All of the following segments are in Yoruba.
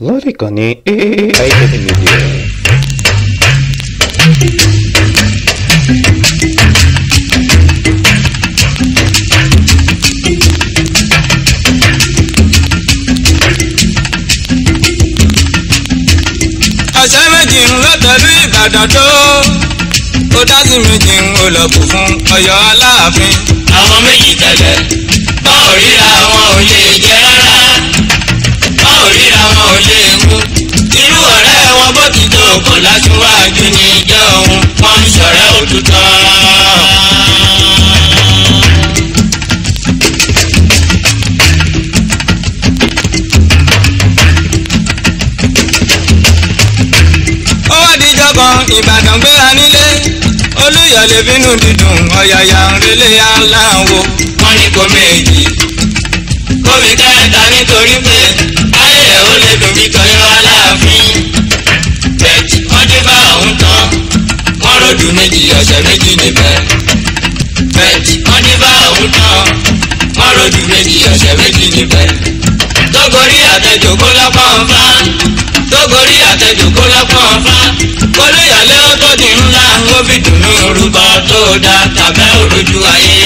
lórí ìkànnì AIF Media. ọ̀sẹ̀ méjì ń lọ tẹ̀lú Ìbàdàn tó ó dá sí méjì ń lọ kù fún Ọ̀yọ́ Aláàfin. àwọn méjì tẹ̀lẹ̀ wọn ò ríra wọn ò lè jẹ rárá wọn ò ríra wọn ò lè mú irú ọ̀rẹ́ wọn bó ti tó kò látúwájú ní ìjọ òun wọn ń ṣọ̀rẹ́ òtútọ́. ó wá díjọ́ kan Ìbàdàn gbéra nílé Olúyọ̀lé bínú dídùn ọ̀yàyà ń relé aláwo. wọ́n ní kó méjì kómi kẹta nítorí pé ayé ẹ̀ ó lè dùn bí tọ̀yọ́ Aláàfin. bẹ́ẹ̀ni wọ́n dé bá òun tán wọ́n ròdù méjì ọ̀sẹ̀ méjì níbẹ̀. bẹ́ẹ̀ni wọ́n dé bá òun tán wọ́n ròdù méjì ọ̀sẹ̀ méjì níbẹ̀. tógorí àtẹ̀jòkó lọ́pọ̀ ń fa tógorí àtẹ̀jòkó lọ́pọ̀ ń fa Olúyọ̀lé ó tó di ńlá ó fi dùnú rúbọ tó dá tàbẹ́ òrojú ayé.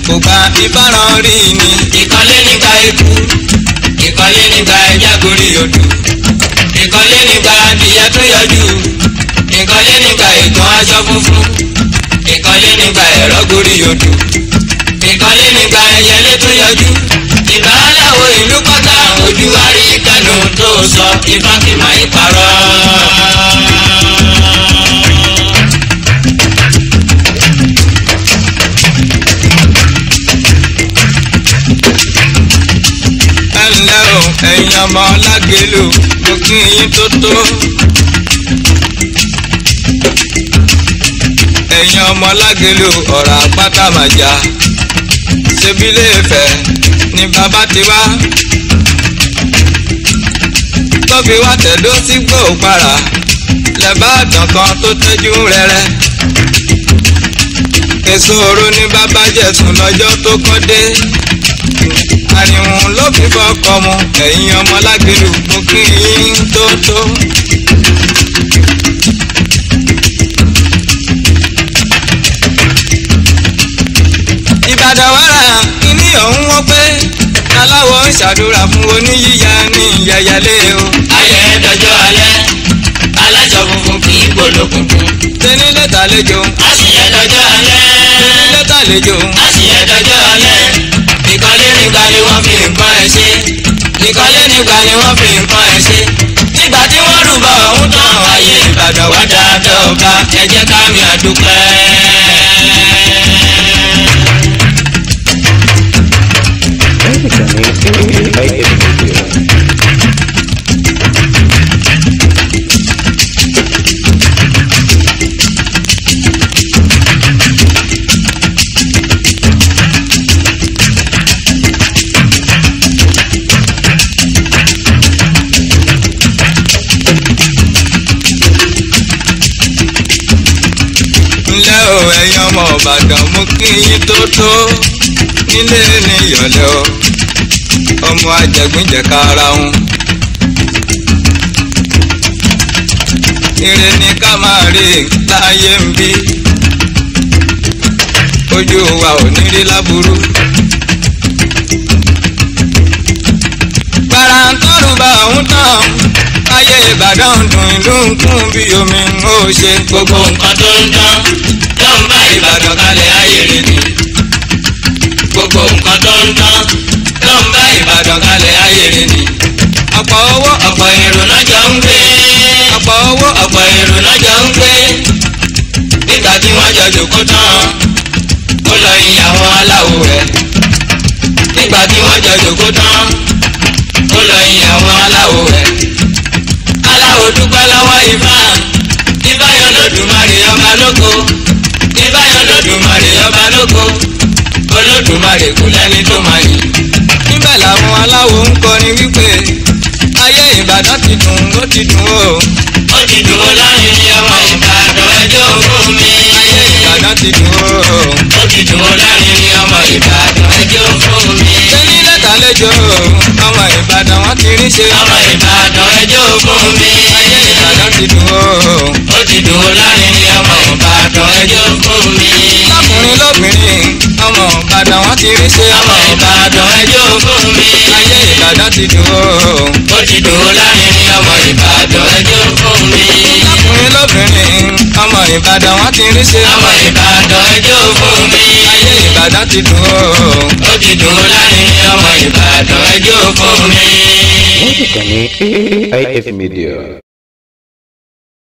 kò gba ìbáran rí ni. ìkọ́lé nígbà ikú ìkọ́lé nígbà ẹja gorí odò ìkọ́lé nígbà adìyẹ tó yọjú ìkọ́lé nígbà ìgbọ̀n aṣọ funfun ìkọ́lé nígbà ẹ̀rọ gorí odò ìkọ́lé nígbà ẹyẹlé tó yọjú ìbá aláwo ìlú pátá ojú wa rí kẹnu tó sọ ifá kì máa ń parọ́. ẹ̀yin ọmọ Lágẹ̀lú mo kí yín tó tó. ẹ̀yin ọmọ Lágẹ̀lú ọ̀rọ̀ àpáta màjà ṣebílé Ifẹ̀ ni bàbá ti wá. tó fi wá tẹ̀dó sí Gbòòpàrà lẹ́bàdàn kan tó tẹ́jú rẹ́rẹ́. èso òru ni bàbá jẹ̀sùn lọ́jọ́ tó kọ́ dé. àyùn ló fi fọkọ mu ẹ̀yin ọmọ Lágẹ̀lú mo kí yín tó tó. Ìbàdàn wàrà kíní ọ̀hún wọ́n pé aláwọ̀ ń ṣàdúrà fún oníyíya ní ìyẹyẹlé o. ayé dọjọ́ alẹ́ aláṣọ funfun kì í gbólókùnkùn. tẹ́ni lẹ́tà lẹ́jọ́. àṣìyẹ dọjọ́ alẹ́. tẹ́ni lẹ́tà lẹ́jọ́. àṣìyẹ dọjọ́ alẹ́. ìkọ́lé nígbà ni wọ́n fi nǹkan ẹ̀ ṣe. ìkọ́lé nígbà ni wọ́n fi nǹkan ẹ̀ ṣe. nígbà tí wọ́n rúbọ ọ̀hún tán ayé Ìbàdàn wá dáadáa ọba ẹ jẹ́ ká mi àdúpẹ́. lórí ìkànnì AIF Media. ẹ̀yin ọmọ Ìbàdàn mo kí yín tó tó. nílé ní Ìyọ̀lẹ̀ o ọmọ ajẹ̀gbìnjẹ̀ka ara wọn. ire ni ká máa rí láyé ń bí ojú wa ò ní rí láburú. gbàràǹtọ́rù bá òun tán ayé Ìbàdàn dùn ìlú ń kún bí omi ń ó ṣe. gbogbo nǹkan tó ń dán tó ń bá Ìbàdàn kalẹ̀ ayé rẹ̀ ni. gbogbo nǹkan tó ń dán tó ń bá Ìbàdàn kalẹ̀ ayé rẹ̀ ni. ọ̀pọ̀ owó ọ̀pọ̀ èrò lọ́jọ́ ń gbé. ọ̀pọ̀ owó ọ̀pọ̀ èrò lọ́jọ́ ń gbé. nígbà tí wọ́n jọ jòkó tán ó lọ yin àwọn aláwo rẹ̀. nígbà tí wọ́n jọ jòkó tán ó lọ yin àwọn aláwo rẹ̀. aláwo dúpẹ́ lọ́wọ́ Ifá Ifá yọ lódùmarè ọba lóko Ifá yọ lódùmarè ọba lóko Olódùmarè kò lẹ́ni tó máa yìn. níbẹ̀ làwọn aláwo ń kọrin wípé ayé Ìbàdàn ti dùn ó ti dùn ó. ó ti dùn ó lárinrin ọmọ Ìbàdàn ẹjọ́ fún mi. ayé Ìbàdàn ti dùn ó. ó ti dùn ó lárinrin ọmọ Ìbàdàn ẹjọ́ fún mi. sẹ́ni lẹ́tà lẹ́jọ́ ọmọ Ìbàdàn wọ́n ti rí ṣe. ọmọ Ìbàdàn ẹjọ́ fún mi. ayé Ìbàdàn ti dùn ó. ó ti dùn ó lárinrin ọmọ Ìbàdàn ẹjọ́ fún mi. lọ́kùnrin lóbìnrin ọmọ Ìbàdàn wọ́n ti rí ṣe. ọmọ Ìbàdàn ẹjọ́ fún mi. ayé Ìbàdàn ti dùn ó. ó ti dùn ó lárinrin ọmọ Ìbàdàn ẹjọ́ fún mi. lọ́kùnrin lóbìnrin ọmọ Ìbàdàn wọ́n ti rí ṣe. ọmọ Ìbàdàn ẹjọ́ fún mi. ayé Ìbàdàn ti dùn ó. ó ti dùn ó lárinrin ọmọ Ìbàdàn ẹjọ́ fún mi. Ìkànnì AIF Media.